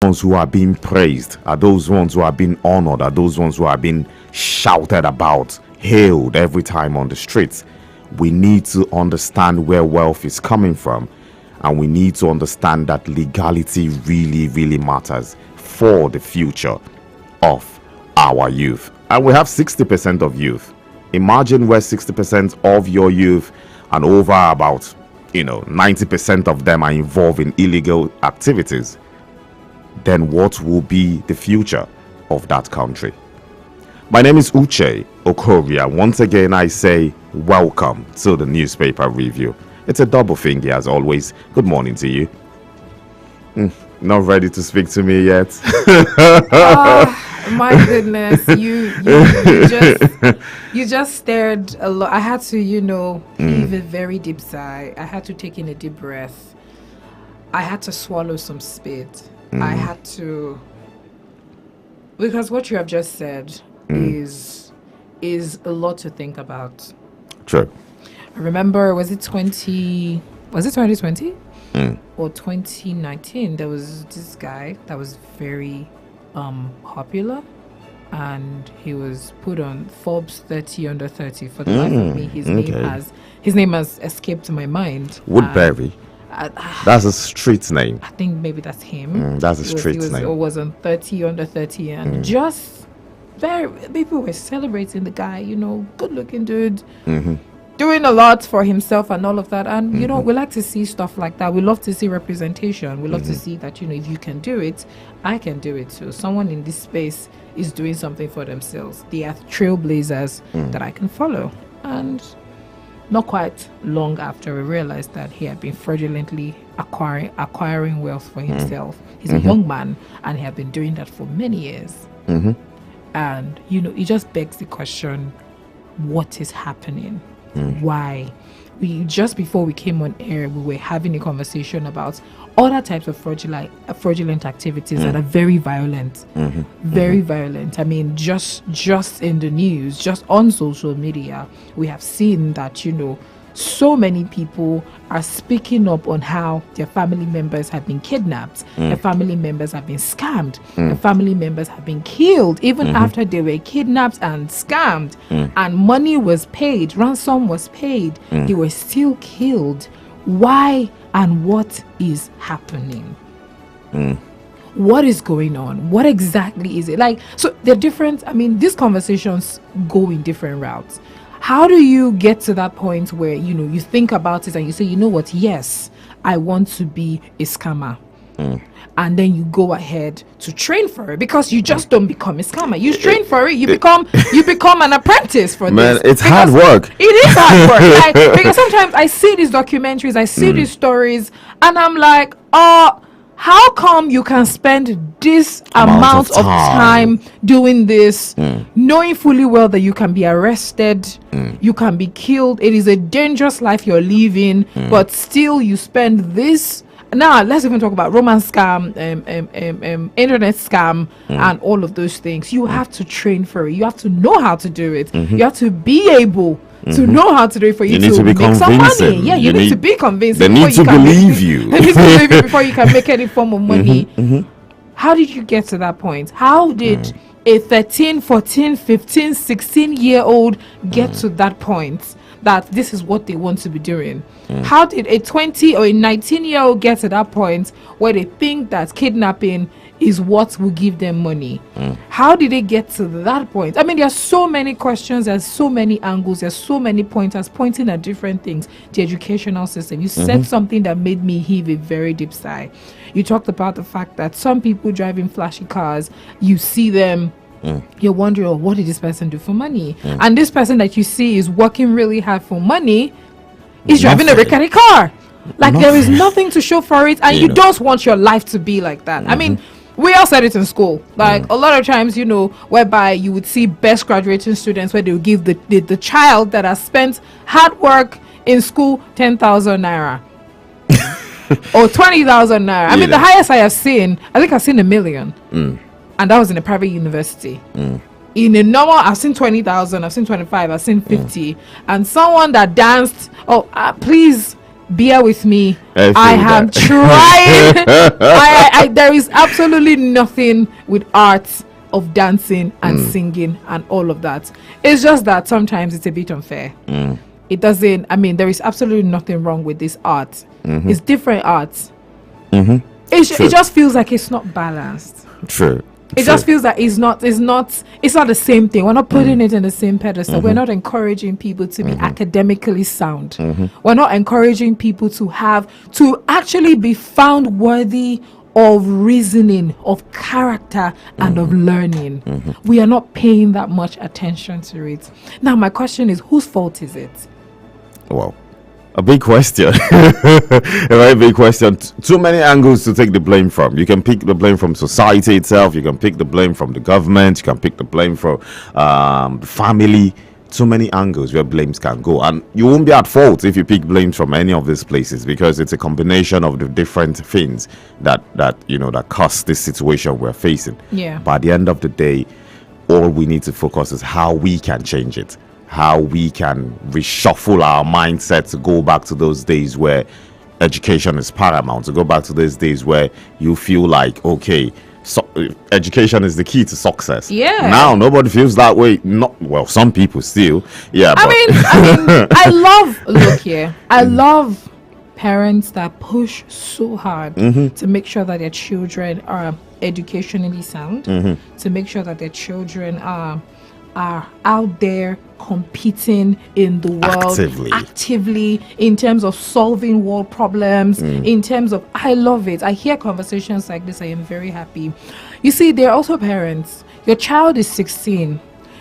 ones who are being praised? Are those ones who are being honored? Are those ones who are being shouted about, hailed every time on the streets? We need to understand where wealth is coming from, and we need to understand that legality really, really matters for the future of our youth. And we have 60% of youth. Imagine where 60% of your youth and over about 90% of them are involved in illegal activities. Then what will be the future of that country? My name is Uche Okoria. Once again, I say welcome to the newspaper review. It's a double finger as always. Good morning to you. Not ready to speak to me yet? My goodness, you just stared a lot. I had to, heave a very deep sigh. I had to take in a deep breath. I had to swallow some spit. I had to, because what you have just said is a lot to think about. True. I remember, was it 2020 or 2019? There was this guy that was very popular, and he was put on Forbes 30 under 30. For the life of me, his name has escaped my mind. Woodbury. That's a street name. I think maybe that's him. That's a street name. It was on 30 under 30, and just people were celebrating the guy. Good looking dude. Doing a lot for himself and all of that, and we like to see stuff like that. We love to see representation. We love to see that if you can do it, I can do it too. Someone in this space is doing something for themselves. They are trailblazers that I can follow. And not quite long after, we realized that he had been fraudulently acquiring wealth for himself. He's a young man, and he had been doing that for many years. And it just begs the question: what is happening? Why? Just before we came on air, we were having a conversation about other types of fraudulent activities that are very violent. Very violent. I mean, just in the news, just on social media, we have seen that so many people are speaking up on how their family members have been kidnapped, their family members have been scammed, their family members have been killed, even after they were kidnapped and scammed, and money was paid, ransom was paid, they were still killed. Why and what is happening? What is going on? What exactly is it? So they're different. I mean, these conversations go in different routes. How do you get to that point where, you think about it and you say, you know what, yes, I want to be a scammer. And then you go ahead to train for it, because you just don't become a scammer. You train for it, you become an apprentice for Man, this. it's hard work. It is hard work. Because sometimes I see these documentaries, I see these stories, and I'm like, how come you can spend this amount of time doing this, knowing fully well that you can be arrested, you can be killed, it is a dangerous life you're living, but still you spend this. Now, let's even talk about romance scam, internet scam, and all of those things. You have to train for it. You have to know how to do it. You have to be able to know how to do it for you to make some money. Yeah, you need to be convinced. They need to believe you. They need to believe you before you can make any form of money. How did you get to that point? How did a 13, 14, 15, 16-year-old get to that point that this is what they want to be doing? How did a 20 or a 19-year-old get to that point where they think that kidnapping is what will give them money? How did they get to that point? I mean, there are so many questions, there's so many angles, there's so many pointers pointing at different things. The educational system. You said something that made me heave a very deep sigh. You talked about the fact that some people driving flashy cars, you see them, you're wondering, oh, what did this person do for money? And this person that you see is working really hard for money is driving a Ricari car. There is nothing to show for it, and you don't want your life to be like that. I mean, we all said it in school. A lot of times, whereby you would see best graduating students where they would give the child that has spent hard work in school 10,000 naira. Or 20,000 naira. I mean, the highest I have seen, I think I've seen 1 million. And that was in a private university. In a normal, I've seen 20,000, I've seen 25, I've seen 50. And someone that danced, please bear with me. I I feel am that. trying. There is absolutely nothing with art of dancing and singing and all of that. It's just that sometimes it's a bit unfair. It doesn't. I mean, there is absolutely nothing wrong with this art. It's different art. It just feels like it's not balanced. True. It just feels that it's not the same thing. We're not putting it in the same pedestal. We're not encouraging people to be academically sound. We're not encouraging people to actually be found worthy of reasoning, of character, and of learning. We are not paying that much attention to it. Now, my question is, whose fault is it? Well, a big question. A very big question. Too many angles to take the blame from. You can pick the blame from society itself. You can pick the blame from the government. You can pick the blame from the family. Too many angles where blames can go, and you won't be at fault if you pick blames from any of these places, because it's a combination of the different things that cause this situation we're facing. Yeah. But at the end of the day, all we need to focus is how we can change it, how we can reshuffle our mindset to go back to those days where education is paramount, to go back to those days where you feel like, okay, so education is the key to success. Yeah. Now nobody feels that way. Not well, some people still. Yeah. I mean, I love parents that push so hard to make sure that their children are educationally sound, to make sure that their children are out there competing in the world actively in terms of solving world problems, in terms of, I love it. I hear conversations like this. I am very happy. You see, there are also parents. Your child is 16.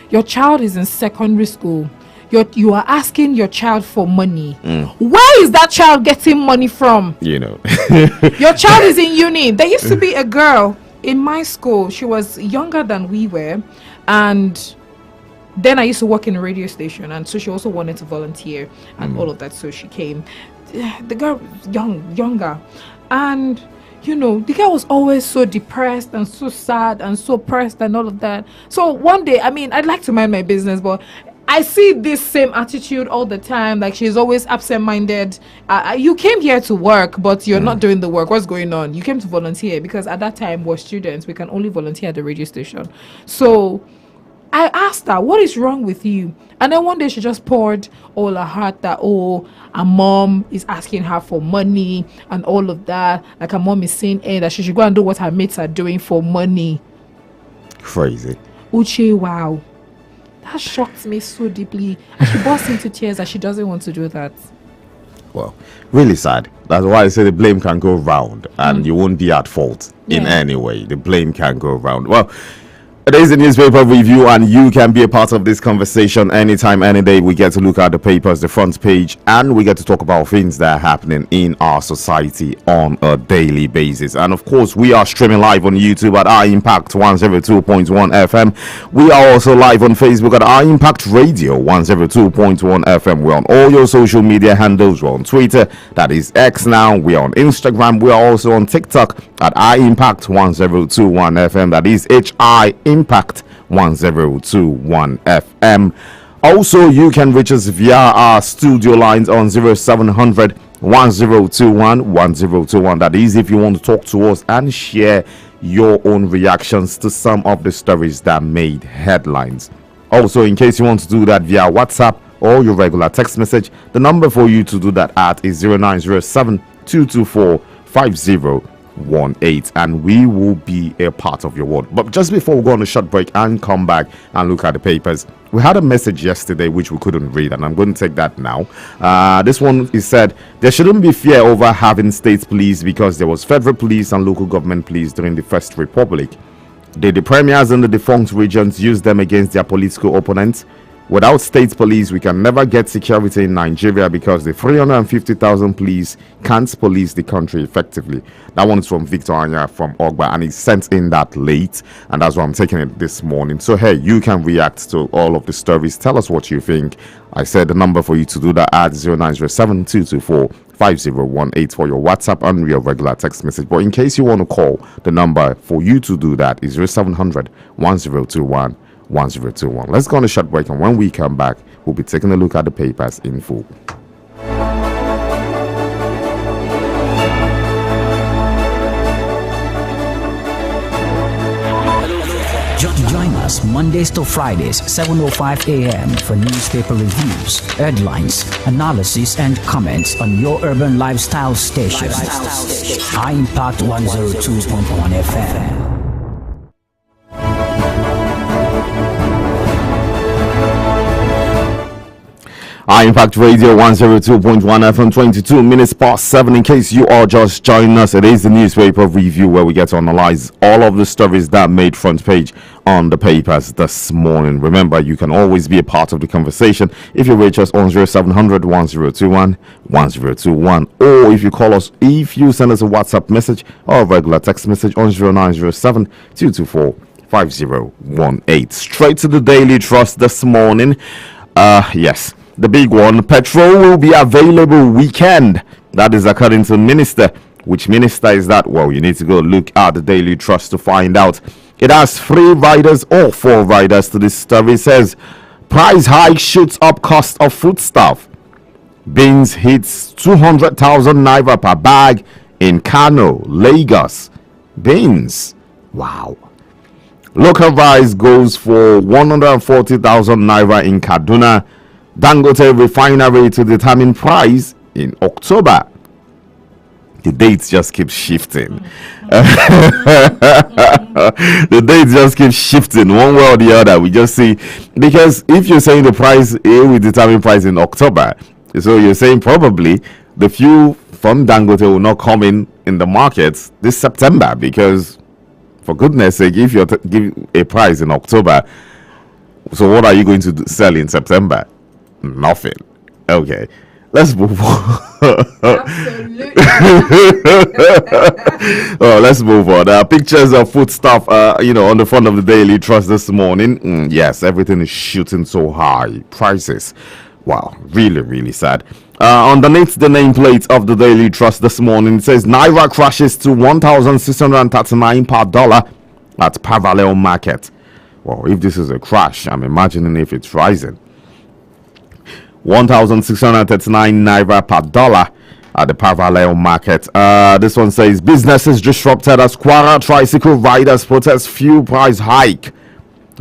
Your child is in secondary school. You are asking your child for money. Where is that child getting money from? Your child is in uni. There used to be a girl in my school. She was younger than we were, and then I used to work in a radio station, and so she also wanted to volunteer and all of that. So she came. The girl was younger, and the girl was always so depressed and so sad and so pressed and all of that. So one day, I mean, I'd like to mind my business, but I see this same attitude all the time. Like, she's always absent-minded. You came here to work, but you're not doing the work. What's going on? You came to volunteer, because at that time we're students. We can only volunteer at the radio station. So I asked her, what is wrong with you? And then one day she just poured all her heart that, her mom is asking her for money and all of that. Like, her mom is saying that she should go and do what her mates are doing for money. Crazy. Uche, wow. That shocked me so deeply. And she burst into tears that she doesn't want to do that. Well, really sad. That's why I say the blame can go round, and you won't be at fault in any way. The blame can go round. Well, it is a newspaper review, and you can be a part of this conversation anytime, any day. We get to look at the papers, the front page, and we get to talk about things that are happening in our society on a daily basis. And of course, we are streaming live on YouTube at Our Impact 102.1 FM. We are also live on Facebook at Our Impact Radio 102.1 FM. We're on all your social media handles. We're on Twitter, that is X now. We're on Instagram. We are also on TikTok at Our Impact 1021 FM. That is HI Impact 1021 FM. Also, you can reach us via our studio lines on 0700 1021 1021. That is if you want to talk to us and share your own reactions to some of the stories that made headlines. Also, in case you want to do that via WhatsApp or your regular text message, the number for you to do that at is 0907 224 5018, and we will be a part of your world. But just before we go on a short break and come back and look at the papers, we had a message yesterday which we couldn't read, and I'm going to take that now. This one is said, there shouldn't be fear over having state police, because there was federal police and local government police during the First Republic. Did the premiers in the defunct regions use them against their political opponents? Without state police, we can never get security in Nigeria, because the 350,000 police can't police the country effectively. That one is from Victor Anya from Ogba, and he sent in that late, and that's why I'm taking it this morning. So hey, you can react to all of the stories. Tell us what you think. I said the number for you to do that at 0907 224 5018 for your WhatsApp and your regular text message. But in case you want to call, the number for you to do that is 0700 1021 1021. Let's go on a short break, and when we come back, we'll be taking a look at the papers in full. Join us Mondays to Fridays, 7:05 a.m. for newspaper reviews, headlines, analysis, and comments on your urban lifestyle station. High Impact 102.1 FM. Impact Radio 102.1 FM, 22 minutes past 7. In case you are just joining us, it is the newspaper review where we get to analyze all of the stories that made front page on the papers this morning. Remember, you can always be a part of the conversation if you reach us on 0700 1021 1021, or if you call us, if you send us a WhatsApp message or a regular text message on 0907 224 5018. Straight to the Daily Trust this morning. Yes. The big one, petrol will be available weekend. That is according to minister. Which minister is that? Well, you need to go look at the Daily Trust to find out. It has 3 riders or 4 riders to this story. It says, price hike shoots up cost of foodstuff. Beans hits 200,000 naira per bag in Kano, Lagos. Beans. Wow. Local rice goes for 140,000 naira in Kaduna. Dangote refinery to determine price in October. The dates just keep shifting. The dates just keep shifting one way or the other. We just see, because if you're saying the price will determine price in October, so you're saying probably the fuel from Dangote will not come in the markets this September, because for goodness sake, if you're giving a price in October, so what are you going to sell in September? Nothing. Okay, let's move on. Absolutely. Oh, let's move on. Pictures of foodstuff, on the front of the Daily Trust this morning. Yes, everything is shooting so high. Prices. Wow, really, really sad. Underneath the nameplate of the Daily Trust this morning, it says Naira crashes to 1,639 per dollar at parallel market. Well, if this is a crash, I'm imagining if it's rising. 1,639 naira per dollar at the parallel market. This one says businesses disrupted as Kwara tricycle riders protest fuel price hike.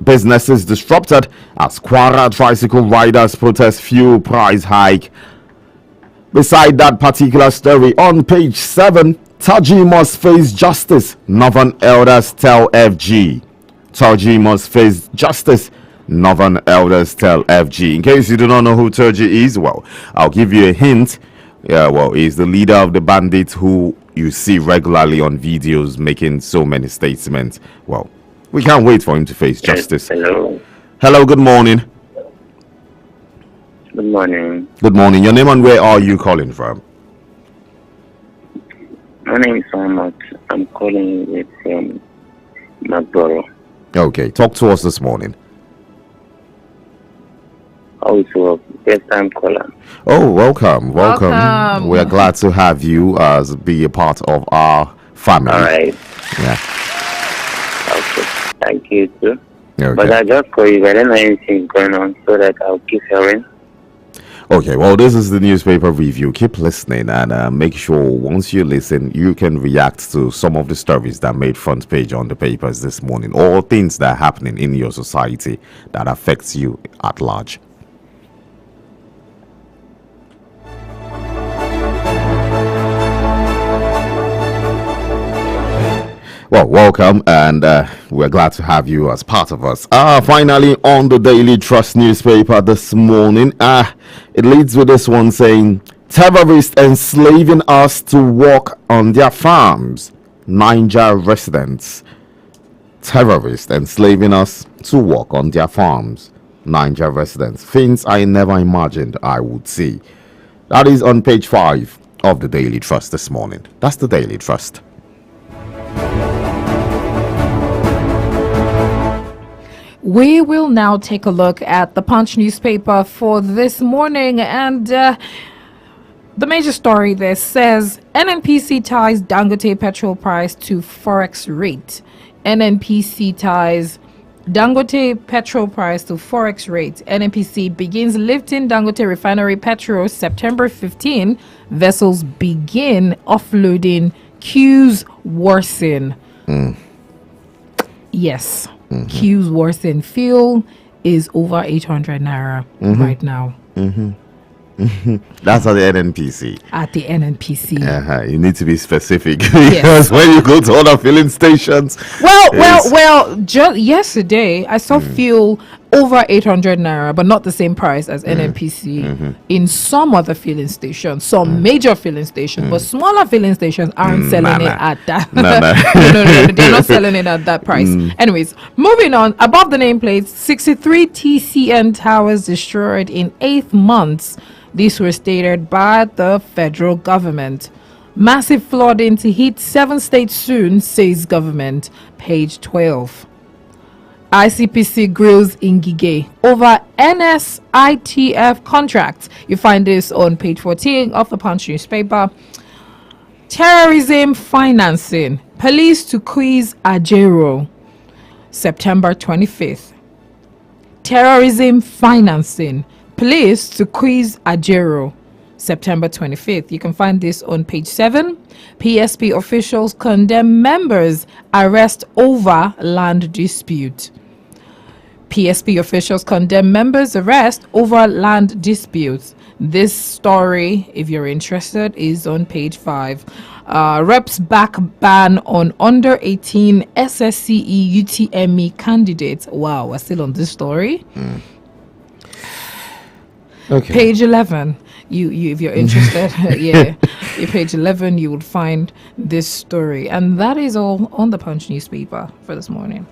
Businesses disrupted as Kwara tricycle riders protest fuel price hike. Beside that particular story, on page 7, Taji must face justice, Northern elders tell FG. Taji must face justice, Northern elders tell FG. In case you do not know who Turji is, well, I'll give you a hint. Yeah, well, he's the leader of the bandits who you see regularly on videos making so many statements. Well, we can't wait for him to face justice. Hello. Hello, good morning. Good morning. Good morning. Your name and where are you calling from? My name is Ahmad. I'm calling you from Magboro. Okay, talk to us this morning. Also, first time caller. Oh, welcome. Welcome. We are glad to have you as be a part of our family. All right. Yeah. Okay. Thank you too. Okay. But I just call you. I don't know anything going on, so that I'll keep hearing. Okay, well, this is the newspaper review. Keep listening and make sure once you listen, you can react to some of the stories that made front page on the papers this morning, or things that are happening in your society that affects you at large. Well, welcome, and we're glad to have you as part of us. Finally, on the Daily Trust newspaper this morning, it leads with this one saying, terrorists enslaving us to work on their farms. Niger residents. Terrorists enslaving us to work on their farms. Niger residents. Things I never imagined I would see. That is on page 5 of the Daily Trust this morning. That's the Daily Trust. We will now take a look at the Punch newspaper for this morning, and the major story there says NNPC ties Dangote petrol price to forex rate. NNPC ties Dangote petrol price to forex rate. NNPC begins lifting Dangote refinery petrol September 15. Vessels begin offloading. Queues worsen. Yes. Q's worse in fuel is over 800 naira right now That's at the NNPC. at the NNPC. You need to be specific because when you go to other filling stations, Well, just yesterday I saw fuel over 800 naira, but not the same price as NNPC in some other filling stations, some major filling stations, but smaller filling stations aren't selling it at that. No. No, they're not selling it at that price. Anyways, moving on. Above the nameplate, 63 TCN towers destroyed in 8 months. These were stated by the federal government. Massive flooding to hit 7 states soon, says government. Page 12. ICPC grills Ngige over NSITF contract. You find this on page 14 of the Punch newspaper. Terrorism financing. Police to quiz Ajero. September 25th. Terrorism financing. Police to quiz Ajero. September 25th. You can find this on page 7. PSP officials condemn members arrest over land dispute. PSP officials condemn members arrest over land disputes. This story, if you're interested, is on page 5. Reps back ban on under 18 SSCE UTME candidates. Wow, we're still on this story. Okay. Page 11. You if you're interested, page 11 you would find this story, and that is all on the Punch newspaper for this morning.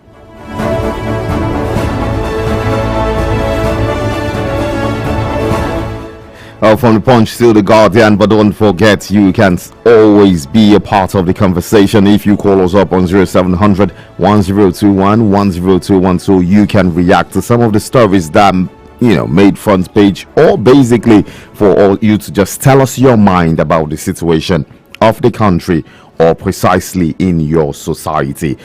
From the Punch to the Guardian, but don't forget you can always be a part of the conversation if you call us up on 0700 1021 10212. You can react to some of the stories that made front page, or basically for all you to just tell us your mind about the situation of the country or precisely in your society.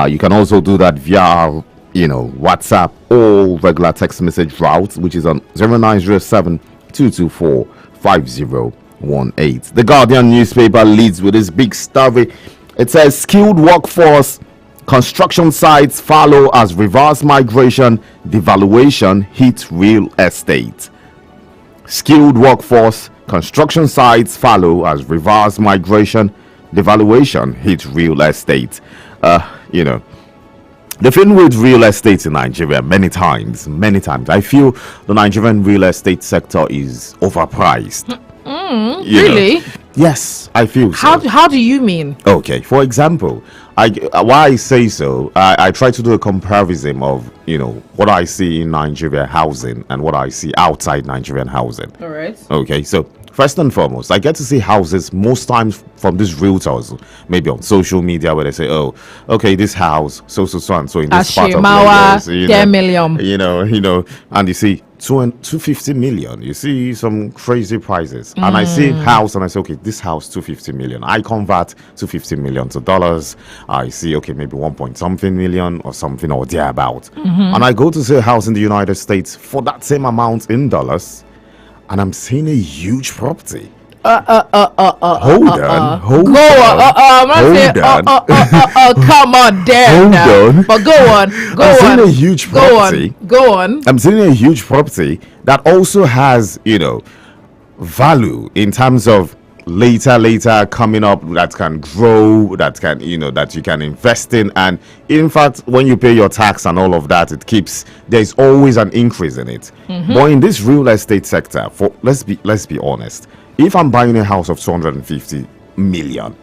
You can also do that via WhatsApp or regular text message route, which is on 0907 224 5018. The Guardian newspaper leads with this big story. It says skilled workforce construction sites follow as reverse migration devaluation hits real estate. Skilled workforce construction sites follow as reverse migration devaluation hits real estate. The thing with real estate in Nigeria, many times, I feel the Nigerian real estate sector is overpriced. Really? Yes, I feel so. How do you mean? Okay, for example, why I say so, I try to do a comparison of what I see in Nigeria housing and what I see outside Nigerian housing. All right. Okay, so first and foremost, I get to see houses most times from these realtors, maybe on social media, where they say, "Oh, okay, this house, so and so in this part of Lagos, 10 million." And you see 250 million. You see some crazy prices, and I see house, and I say, "Okay, this house 250 million." I convert 250 million to dollars. I see, okay, maybe 1 point something million or something or thereabout, and I go to see a house in the United States for that same amount in dollars. And I'm seeing a huge property. Hold on. Come on, there. But go on. I'm seeing a huge property. Go on. I'm seeing a huge property that also has, value in terms of later coming up, that can grow, that can that you can invest in, and in fact when you pay your tax and all of that, there's always an increase in it. But in this real estate sector, let's be honest, if I'm buying a house of 250 million,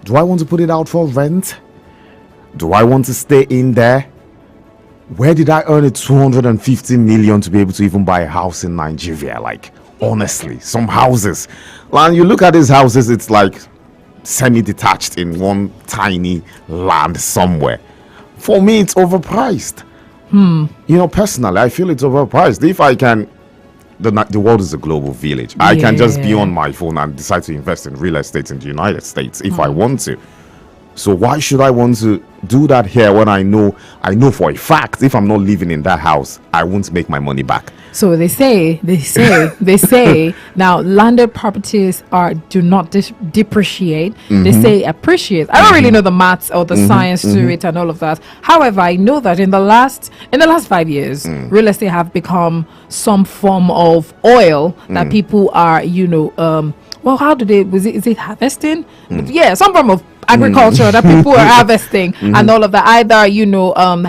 do I want to put it out for rent? Do I want to stay in there? Where did I earn 250 million to be able to even buy a house in Nigeria? Like, honestly, some houses, when you look at these houses, it's like semi-detached in one tiny land somewhere. For me, it's overpriced. Personally, I feel it's overpriced. If I can, the world is a global village. I can just be on my phone and decide to invest in real estate in the United States if I want to. So why should I want to do that here when I know for a fact if I'm not living in that house, I won't make my money back? So they say now landed properties do not depreciate. They say appreciate. I don't really know the maths or the science to it and all of that. However, I know that in the last 5 years, real estate have become some form of oil that people are, well, how do they, is it harvesting? Yeah, some form of agriculture that people are harvesting and all of that, either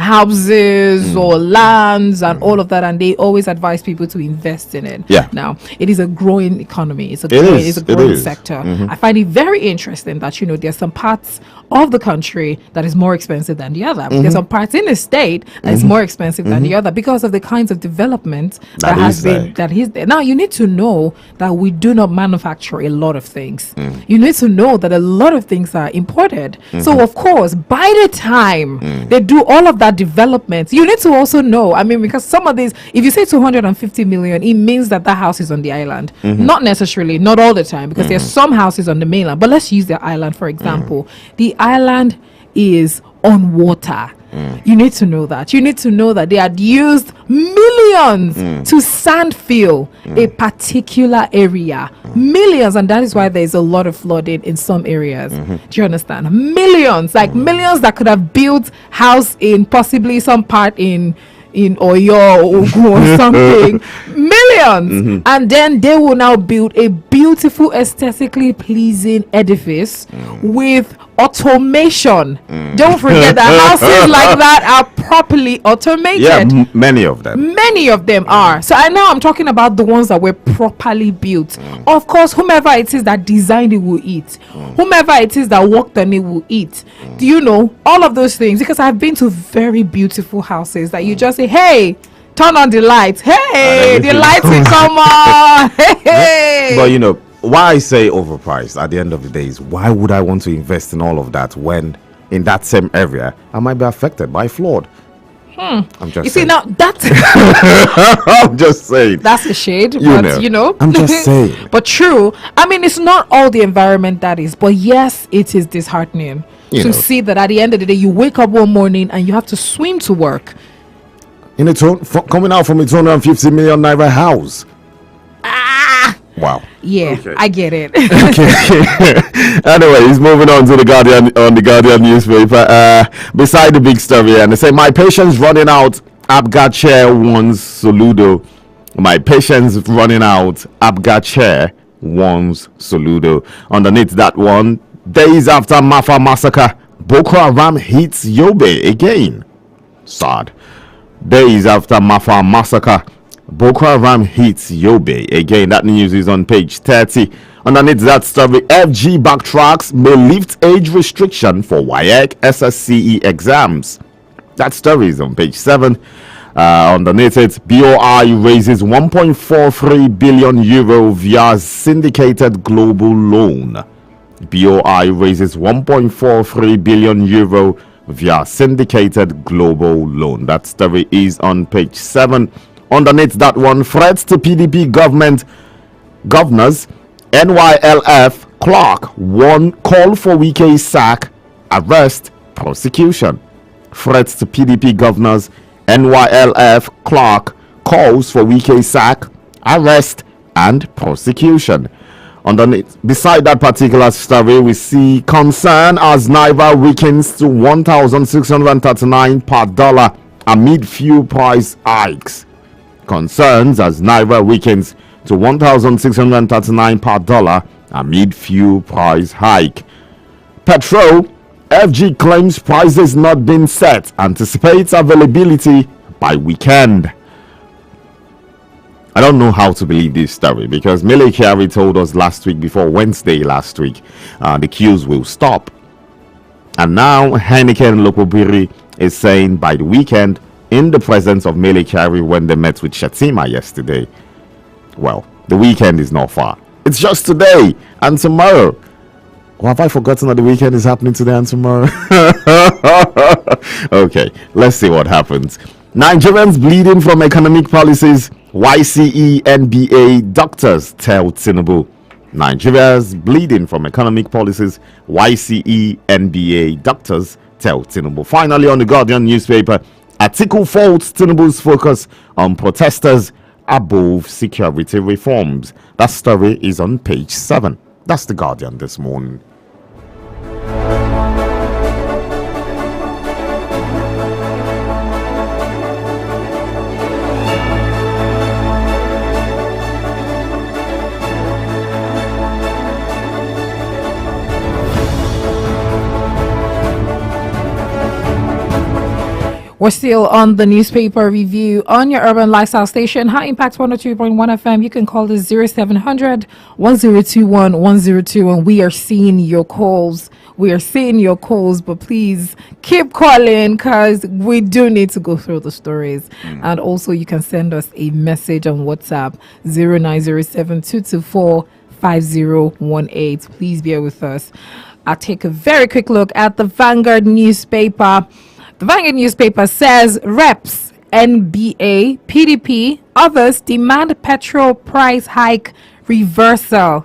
houses or lands and all of that, and they always advise people to invest in it. Now it is a growing economy, it's a growing sector. I find it very interesting that there's some parts of the country that is more expensive than the other. There's some parts in the state that is more expensive than the other because of the kinds of development that is there. Now you need to know that we do not manufacture a lot of things. You need to know that a lot of things are imported. So of course, by the time they do all of that development, you need to also know, because some of these, if you say 250 million, it means that house is on the island. Not necessarily, not all the time, because there's some houses on the mainland. But let's use the island for example. The island is on water. You need to know that. You need to know that they had used millions to sand fill a particular area. Millions, and that is why there is a lot of flooding in some areas. Do you understand? Millions, millions that could have built house in possibly some part in Oyo or Ogun or something. Millions. And then they will now build a beautiful, aesthetically pleasing edifice with automation. Don't forget that houses like that are properly automated. Yeah, many of them are. So I'm talking about the ones that were properly built. Of course, whomever it is that designed it will eat. Whomever it is that worked on it will eat. Do you know all of those things? Because I've been to very beautiful houses that you just say, hey, turn on the lights. Hey, the lights will come on. Hey. But why I say overpriced at the end of the day is, why would I want to invest in all of that when in that same area I might be affected by flood? I'm just saying. Now that's I'm just saying that's a shade, I'm just saying. But true. It's not all the environment that is, but yes, it is disheartening to see that at the end of the day you wake up one morning and you have to swim to work in coming out from a 250 million naira house. Wow. Yeah, okay. I get it. Okay. Anyways, moving on to the Guardian newspaper. Beside the big story, and they say, my patience running out. Abga chair warns Soludo. My patience running out. Abga chair warns Soludo. Underneath that one, days after Mafa massacre, Boko Haram hits Yobe again. Sad. Days after Mafa massacre, Boko Haram hits Yobe again. That news is on page 30. Underneath that story, FG backtracks, may lift age restriction for WAEC SSCE exams. That story is on page 7. Underneath it, BOI raises 1.43 billion euro via syndicated global loan. BOI raises 1.43 billion euro via syndicated global loan. That story is on page 7. Underneath that one, threats to PDP governors, NYLF Clark one call for Wike's sack, arrest, prosecution. Threats to PDP governors, NYLF Clark calls for Wike's sack, arrest, and prosecution. Underneath, beside that particular story, we see concern as Naira weakens to 1,639 per dollar amid fuel price hikes. Concerns as Naira weakens to 1,639 per dollar amid fuel price hike. Petrol, FG claims prices not been set, anticipates availability by weekend. I don't know how to believe this story because Mele Kyari told us last week, before Wednesday last week, the queues will stop. And now Heineken Lokobiri is saying by the weekend, in the presence of Mele Kyari when they met with Shatima yesterday. Well, the weekend is not far. It's just today and tomorrow. Or have I forgotten that the weekend is happening today and tomorrow? Okay, let's see what happens. Nigerians bleeding from economic policies. YCE NBA doctors tell Tinubu. Nigerians bleeding from economic policies. YCE NBA doctors tell Tinubu. Finally, on the Guardian newspaper, Atiku faults Tinubu's focus on protesters above security reforms. That story is on page 7. That's the Guardian this morning. We're still on the newspaper review on your urban lifestyle station, High Impact 102.1 FM. You can call us 0700 1021 102, and we are seeing your calls. We are seeing your calls, but please keep calling because we do need to go through the stories. And also, you can send us a message on WhatsApp 0907 224 5018. Please bear with us. I'll take a very quick look at the Vanguard newspaper. The Vanguard newspaper says reps, NBA, PDP, others demand petrol price hike reversal.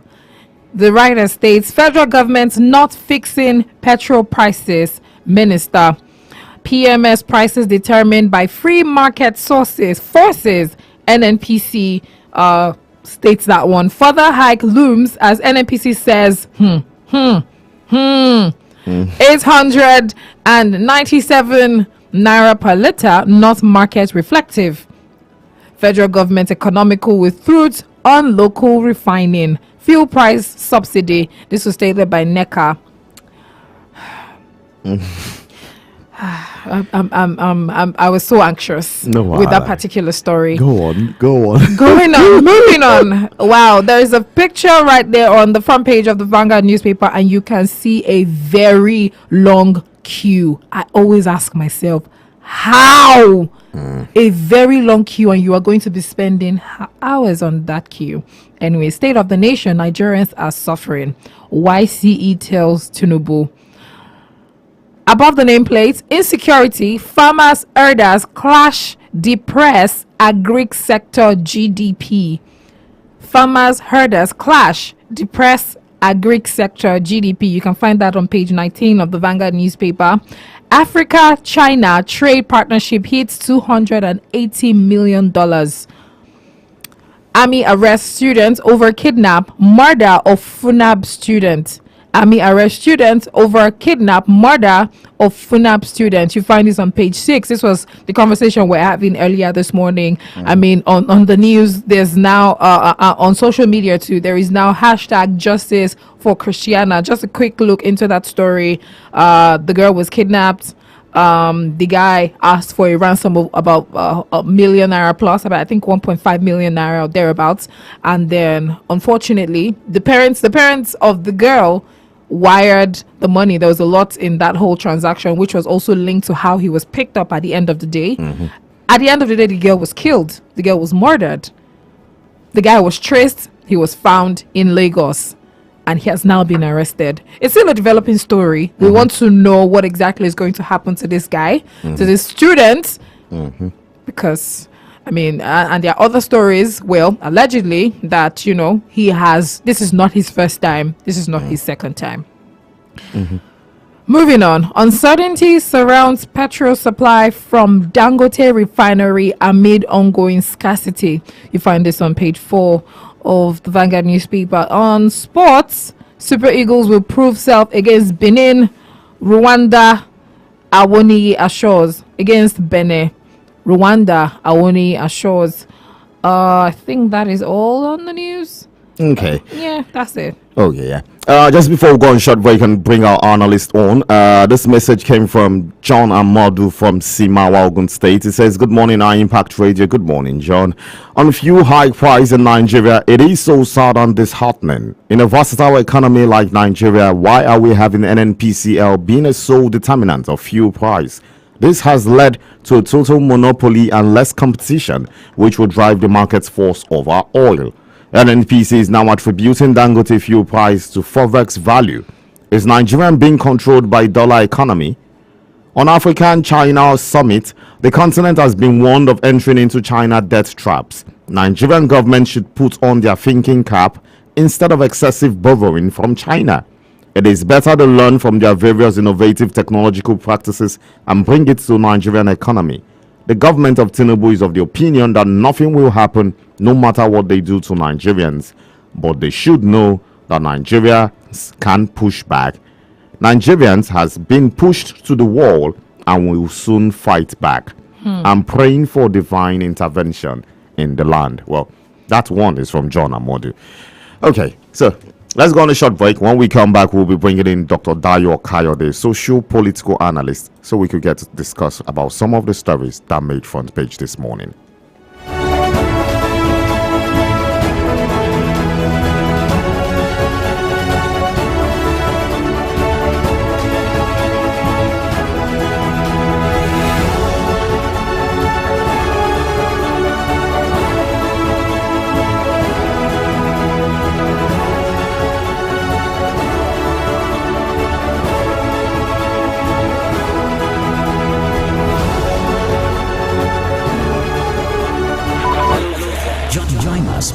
The writer states federal government not fixing petrol prices. Minister, PMS prices determined by free market sources, forces. NNPC states that one. Further hike looms as NNPC says, 897 naira per litre, not market reflective. Federal government economical with fruit on local refining. Fuel price subsidy. This was stated by NECA. I was so anxious with that particular story. Go on. Going on, moving on. Wow, there is a picture right there on the front page of the Vanguard newspaper, and you can see a very long queue. I always ask myself, how? A very long queue, and you are going to be spending hours on that queue. Anyway, state of the nation, Nigerians are suffering. YCE tells Tinubu. Above the nameplate, insecurity, farmers, herders clash, depress agric sector GDP. Farmers, herders clash, depress agric sector GDP. You can find that on page 19 of the Vanguard newspaper. Africa China trade partnership hits $280 million. Army arrests students over kidnap, murder of FUNAB student. Army arrest students over kidnap, murder of FUNAB students. You find this on page 6. This was the conversation we're having earlier this morning. I mean, on the news, there's now, on social media too, there is now hashtag justice for Christiana. Just a quick look into that story. The girl was kidnapped. The guy asked for a ransom of about a million naira plus, about I think 1.5 million naira or thereabouts. And then, unfortunately, the parents of the girl wired the money. There was a lot in that whole transaction, which was also linked to how he was picked up at the end of the day. At the end of the day, the girl was killed. The girl was murdered. The guy was traced. He was found in Lagos, and he has now been arrested. It's still a developing story. We want to know what exactly is going to happen to this guy, to this student, because I mean, and there are other stories, well, allegedly, that, you know, this is not his first time. This is not his second time. Moving on. Uncertainty surrounds petrol supply from Dangote refinery amid ongoing scarcity. You find this on page 4 of the Vanguard newspaper. On sports, Super Eagles will prove self against Benin. Rwanda, Awoni assures against Benin. Rwanda, Awoni assures. I think that is all on the news. Okay. Yeah, that's it. Okay, yeah. Just before we go on short break and bring our analyst on, this message came from John Amadu from Simawa, Ogun State. It says, good morning, High Impact Radio. Good morning, John. On fuel high price in Nigeria, it is so sad and disheartening. In a versatile economy like Nigeria, why are we having NNPCL being a sole determinant of fuel price? This has led to a total monopoly and less competition, which will drive the market's force over oil. NNPC is now attributing Dangote fuel price to forex value. Is Nigeria being controlled by dollar economy? On African-China summit, the continent has been warned of entering into China debt traps. Nigerian government should put on their thinking cap instead of excessive borrowing from China. It is better to learn from their various innovative technological practices and bring it to Nigerian economy. The government of Tinubu is of the opinion that nothing will happen no matter what they do to Nigerians, but they should know that Nigerians can push back. Nigerians has been pushed to the wall and will soon fight back. I'm praying for divine intervention in the land. Well, that one is from John Amodu. Okay, so let's go on a short break. When we come back, we'll be bringing in Dr. Dayo Kayode, social political analyst, so we could get to discuss about some of the stories that made front page this morning.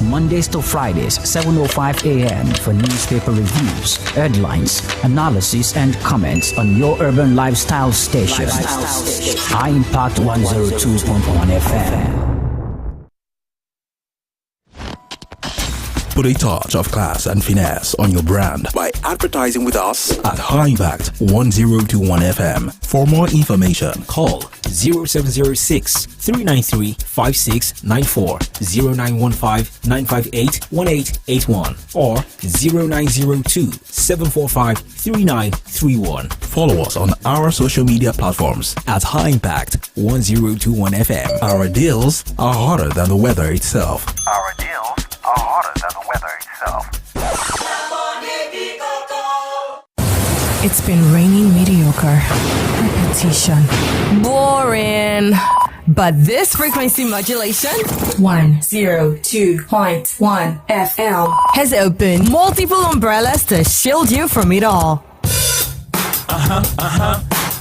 Mondays to Fridays, 7:05 a.m. for newspaper reviews, headlines, analysis, and comments on your urban lifestyle station. High Impact 102.1 FM. Put a touch of class and finesse on your brand by advertising with us at High Impact 1021 FM. For more information, call 0706 393 5694, 0915 958 1881, or 0902 745 3931. Follow us on our social media platforms at High Impact 1021 FM. Our deals are hotter than the weather itself. Our deals are hotter than the weather itself. It's been raining mediocre. Repetition. Boring. But this frequency modulation, 102.1 FM, has opened multiple umbrellas to shield you from it all.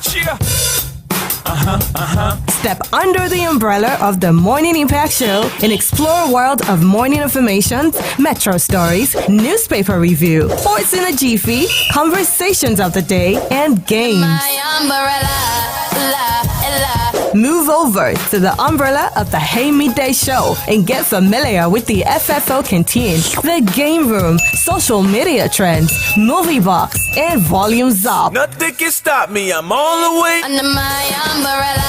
Cheer. Step under the umbrella of the Morning Impact Show and explore a world of morning information, metro stories, newspaper review, sports in a jiffy, conversations of the day, and games. Move over to the umbrella of the Hey Midday Show and get familiar with the FFO Canteen, the Game Room, social media trends, movie box, and volumes up. Nothing can stop me. I'm all the way under my umbrella.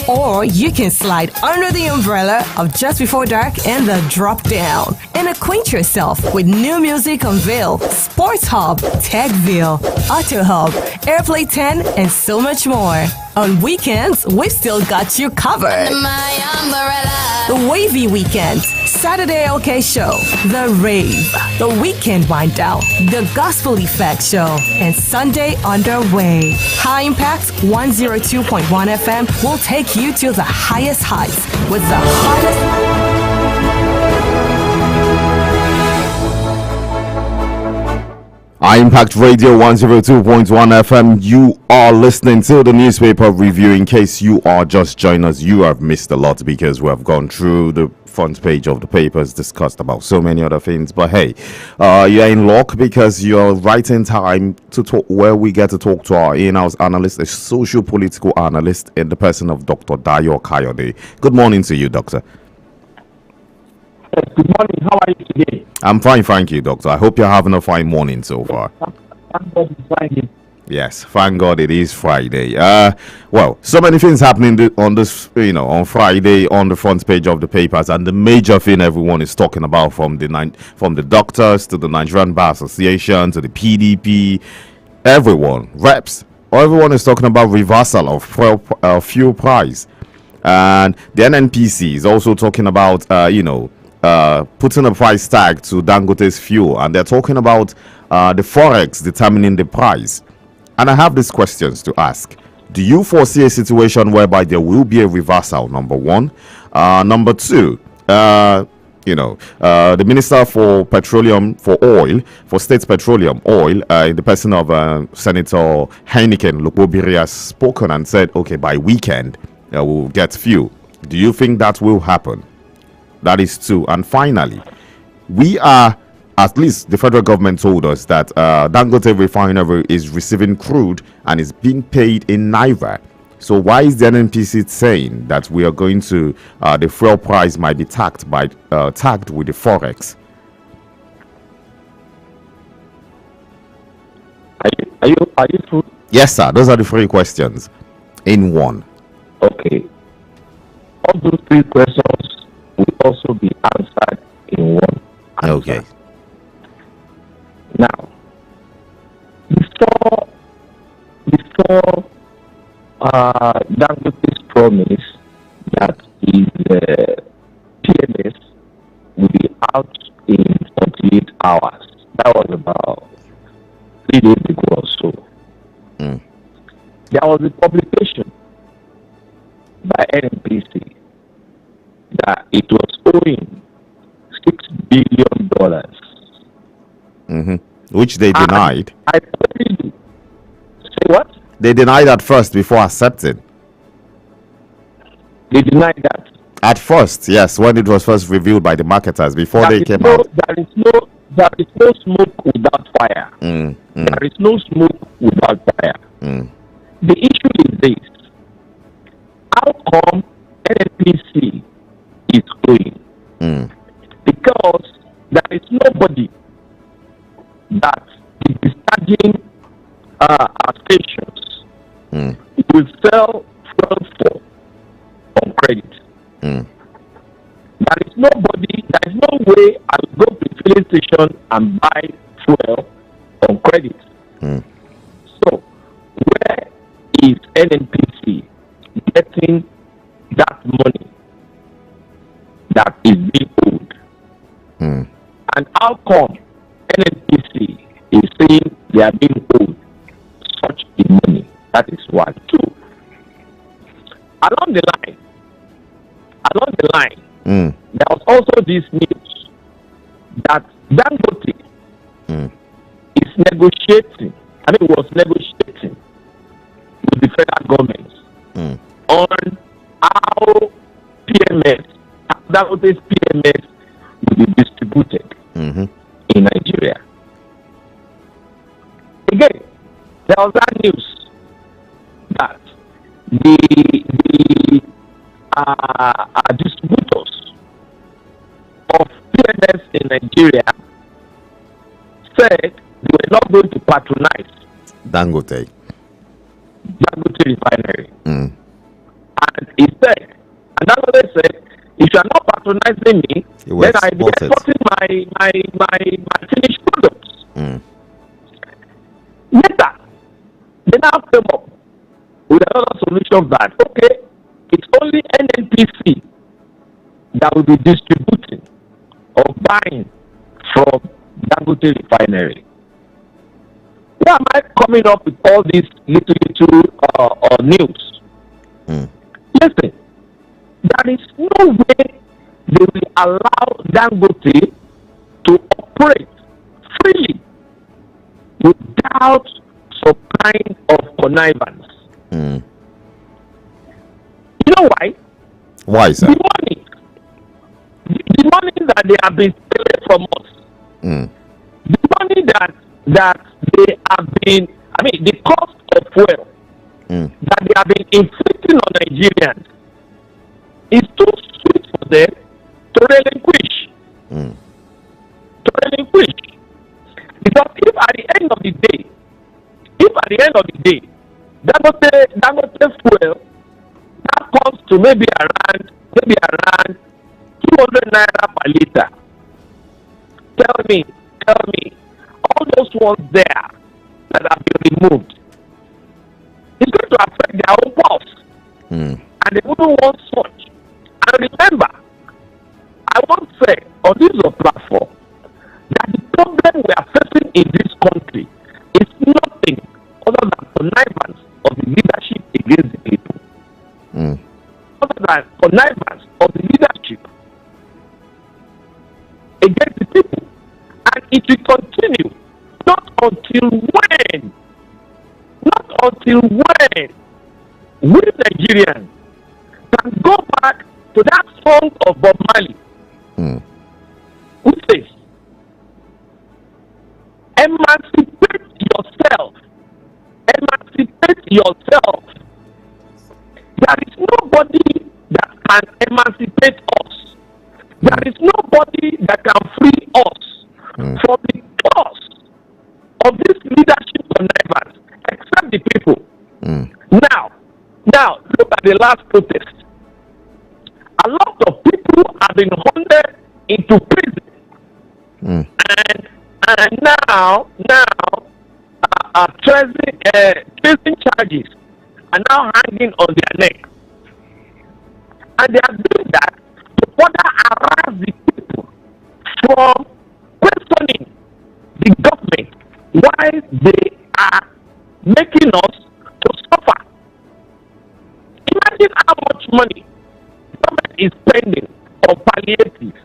Or you can slide under the umbrella of Just Before Dark and the Drop Down and acquaint yourself with new music on Ville, Sports Hub, Techville, Auto Hub, Airplay 10, and so much more. On weekends, we've still got you covered. Under my umbrella. The Wavy Weekend, Saturday OK Show, The Rave, The Weekend Wind Down, The Gospel Effect Show, and Sunday Underway. High Impact 102.1 FM will take you to the highest heights with the hottest. High Impact Radio 102.1 FM. You are listening to the newspaper review. In case you are just joining us, you have missed a lot because we have gone through the front page of the papers, discussed about so many other things. But hey, you're in luck because you're right in time to talk, where we get to talk to our in-house analyst, a social political analyst in the person of Dr. Dayo Kayode. Good morning to you, Doctor. Good morning. How are you today? I'm fine, thank you, Doctor. I hope you're having a fine morning so far. Thank God it's Friday. Yes, thank God it is Friday. Well, so many things happening on this, on Friday on the front page of the papers, and the major thing everyone is talking about, from the doctors to the Nigerian Bar Association to the PDP, everyone, reps, everyone is talking about reversal of fuel price, and the NNPC is also talking about, putting a price tag to Dangote's fuel, and they're talking about the forex determining the price. And I have these questions to ask. Do you foresee a situation whereby there will be a reversal? Number one. Number two, the Minister for Petroleum, for Oil, for State Petroleum Oil, in the person of Senator Heineken Lukobiri, has spoken and said, okay, by weekend we'll get fuel. Do you think that will happen? That is two. And finally, we are at least the federal government told us that Dangote refinery is receiving crude and is being paid in naira. So why is the NNPC saying that we are going to the fuel price might be tagged with the forex? Are you through? Yes, sir. Those are the three questions in one. Okay. All those three questions will also be answered in one answer. Okay. Now, before Dangote's promise that his PMS will be out in 48 hours, that was about 3 days ago or so. There was a publication by NNPC that it was owing $6 billion. Which they denied. I tell you, say what? They denied at first before accepting. They denied that. At first, yes, when it was first revealed by the marketers before they came out. There is no smoke without fire. There is no smoke without fire. The issue is this: how come NNPC is going? Because there is nobody that is discharging our stations will sell fuel for on credit. There is no way I will go to the filling station and buy fuel on credit. So where is NNPC getting that money that is being owed? And how come NNPC is saying they are being owed such a money? That is one. Two, along the line, there was also this news that Dangote is negotiating. Was negotiating with the federal government on how Dangote's PMS will be distributed in Nigeria. Again, there was that news that the distributors of PMS in Nigeria said they were not going to patronize Dangote refinery. And he said, and Dangote said, if you are not patronizing me, then I will be exporting my finished products. Later, they now came up with another solution that, okay, it's only NNPC that will be distributing or buying from Dangote refinery. Why am I coming up with all these little news? Listen, there is no way they will allow Dangote to operate freely without some kind of connivance. You know why? Why, sir? The money that they have been stealing from us, the money that they have been, the cost of fuel that they have been inflicting on Nigerians is too sweet for them to relinquish. Because if at the end of the day, Dangote fuel that comes to maybe around 200 naira per liter. Tell me, all those ones there that have been removed, it's going to affect their own pulse. And they wouldn't want such. And remember, I want to say on this platform that the problem we are facing in this country is nothing other than connivance of the leadership against the people. Other than connivance of the leadership against the people. And it will continue. Not until when we Nigerians can go back to that song of Bob Marley, which says, Emancipate yourself. Emancipate yourself. There is nobody that can emancipate us. There is nobody that can free us from the curse of this leadership connivance except the people. Now, look at the last protest. A lot of people have been hunted into prison, and now, tracing charges are now hanging on their neck, and they are doing that to further harass the people from questioning the government why they are making us to suffer. Imagine how much money government is spending on palliatives.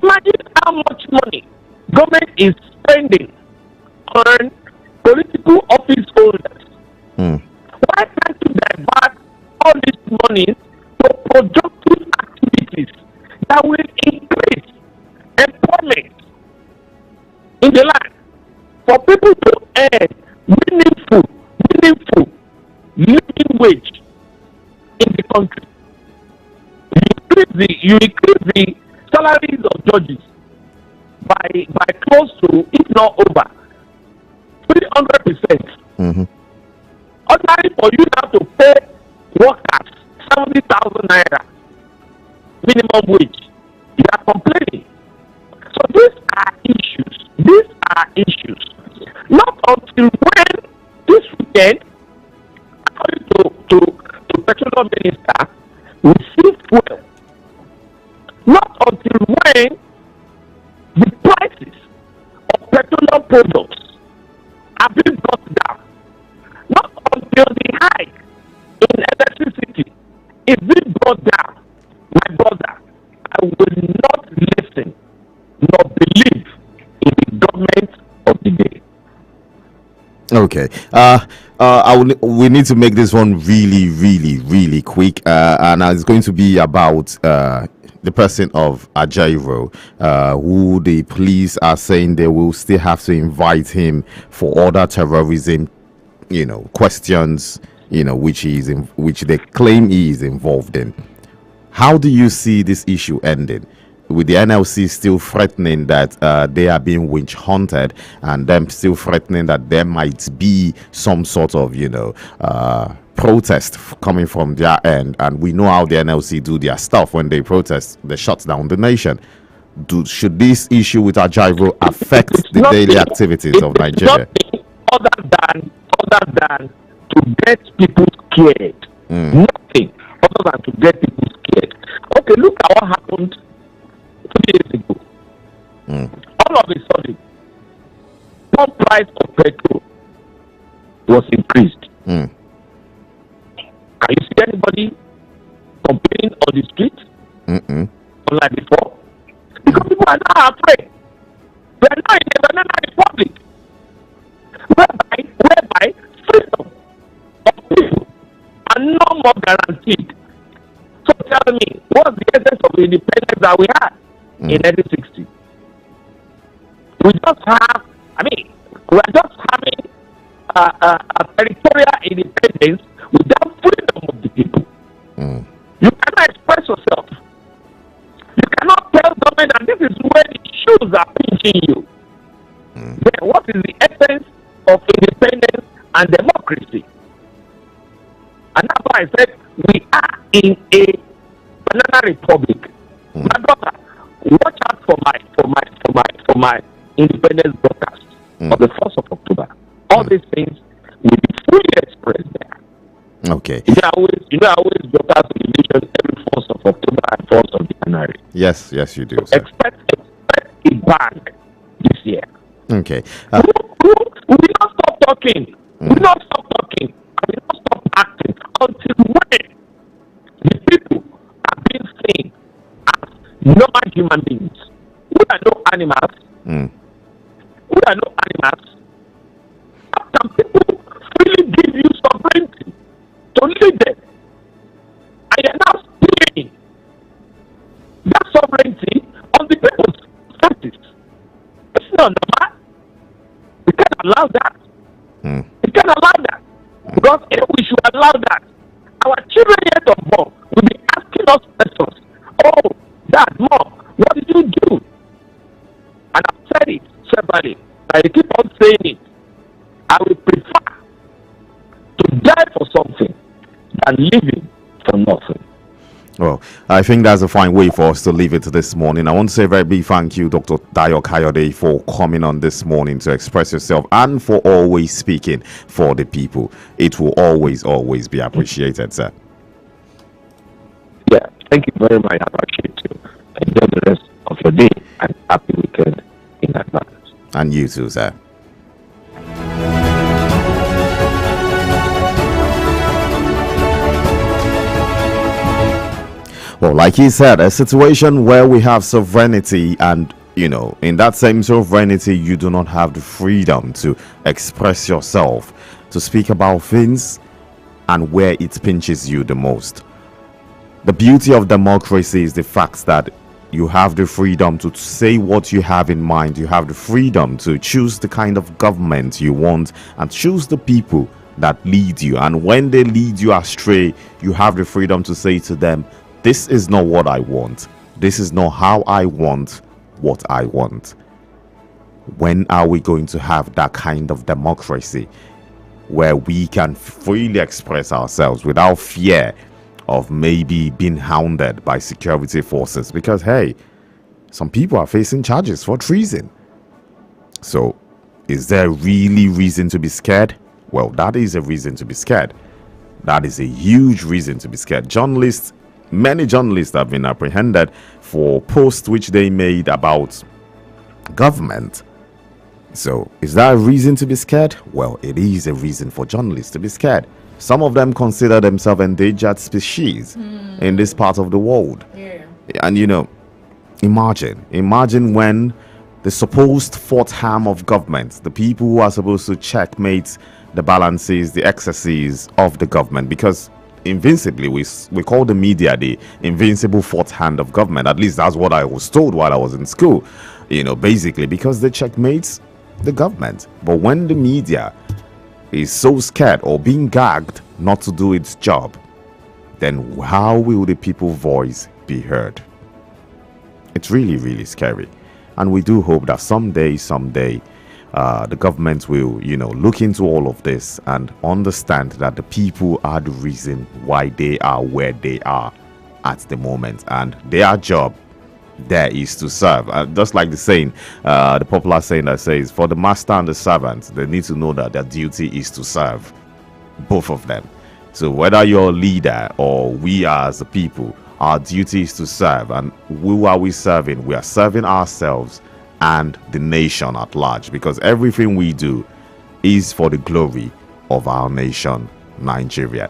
Imagine how much money government is spending on political office holders. Why can't you divert all this money to productive activities that will increase employment in the land for people to earn meaningful living wage in the country? You increase the salaries of judges by close to, if not over, 300%. Ordinary for you now to pay workers 70,000 naira minimum wage, you are complaining. So these are issues. Not until when this weekend, according to petroleum minister, we see fuel. Not until when the prices of petroleum products are being brought down. Not until the hike in electricity is being brought down. My brother, I will not listen nor believe in the government of the day. Okay. We need to make this one really quick, and it's going to be about the person of Ajaero, who the police are saying they will still have to invite him for other terrorism, questions, which they claim he is involved in. How do you see this issue ending? With the NLC still threatening that they are being witch hunted, and them still threatening that there might be some sort of, protest coming from their end, and we know how the NLC do their stuff. When they protest, they shut down the nation. Should this issue with Ajaero affect the daily activities of Nigeria? Other than to get people scared. Nothing other than to get people scared. Okay, look at what happened 2 days ago. All of a sudden, pump price of petrol was increased. Can you see anybody complaining on the street? Unlike before? Because people are now afraid. We are now in a banana republic whereby freedom of people are no more guaranteed. So tell me, what's the essence of independence that we had in 1960? We just have, we are just having a territorial independence without freedom of the people. You cannot express yourself. You cannot tell government, and this is where the shoes are pinching you. Then what is the essence of independence and democracy? And that's why I said we are in a banana republic. My brother, watch out for my independence broadcast on the 1st of October. All these things will be fully expressed there. Okay. I always broadcast television every 1st of October and 1st of January. Yes, you do. So expect a bang this year. Okay. We will not stop talking. We will not stop talking. And we will not stop acting until when the people are being seen as normal human beings. We are no animals. We are no animals. How can people freely give you sovereignty to lead them? And you are now stealing that sovereignty on the people's faces. It's not normal. Because we should allow that. Our children yet unborn will be asking us questions. Oh, Dad, Mom, what did you do? And I've said it severally. I keep on saying it. I will prefer to die for something than living for nothing. Well, I think that's a fine way for us to leave it this morning. I want to say a very big thank you, Dr. Dayo Kayode, for coming on this morning to express yourself and for always speaking for the people. It will always, always be appreciated, sir. Yeah, thank you very much. I appreciate you. Enjoy the rest of your day and happy weekend in advance. And you too, sir. Well, like he said, a situation where we have sovereignty and, in that same sovereignty, you do not have the freedom to express yourself, to speak about things and where it pinches you the most. The beauty of democracy is the fact that you have the freedom to say what you have in mind. You have the freedom to choose the kind of government you want and choose the people that lead you. And when they lead you astray, you have the freedom to say to them, this is not what I want. This is not how I want what I want. When are we going to have that kind of democracy where we can freely express ourselves without fear of maybe being hounded by security forces? Because, hey, some people are facing charges for treason. So, is there really reason to be scared? Well, that is a reason to be scared. That is a huge reason to be scared. Many journalists have been apprehended for posts which they made about government. So, is that a reason to be scared? Well, it is a reason for journalists to be scared. Some of them consider themselves endangered species in this part of the world. Yeah. And imagine when the supposed fourth arm of government, the people who are supposed to checkmate the balances, the excesses of the government, because invincibly we call the media the invincible fourth hand of government. At least that's what I was told while I was in school, basically because they checkmate the government. But when the media is so scared or being gagged not to do its job, then how will the people's voice be heard? It's really, really scary. And we do hope that someday, the government will, look into all of this and understand that the people are the reason why they are where they are at the moment. And their job there is to serve. Just like the saying, the popular saying that says, for the master and the servant, they need to know that their duty is to serve. Both of them. So whether you're a leader or we are as a people, our duty is to serve. And who are we serving? We are serving ourselves and the nation at large, because everything we do is for the glory of our nation, Nigeria.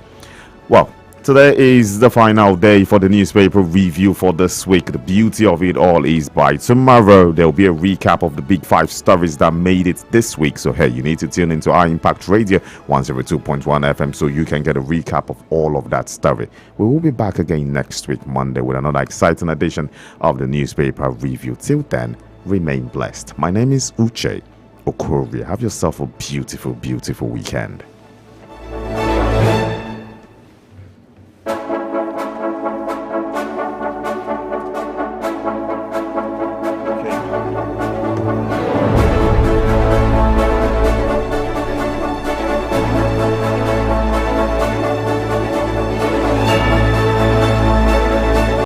Well, today is the final day for the newspaper review for this week. The beauty of it all is by tomorrow there will be a recap of the big 5 stories that made it this week. So hey, you need to tune into our Impact Radio 102.1 FM so you can get a recap of all of that story. We will be back again next week, Monday, with another exciting edition of the newspaper review. Till then, remain blessed. My name is Uche Okorie. Have yourself a beautiful, beautiful weekend.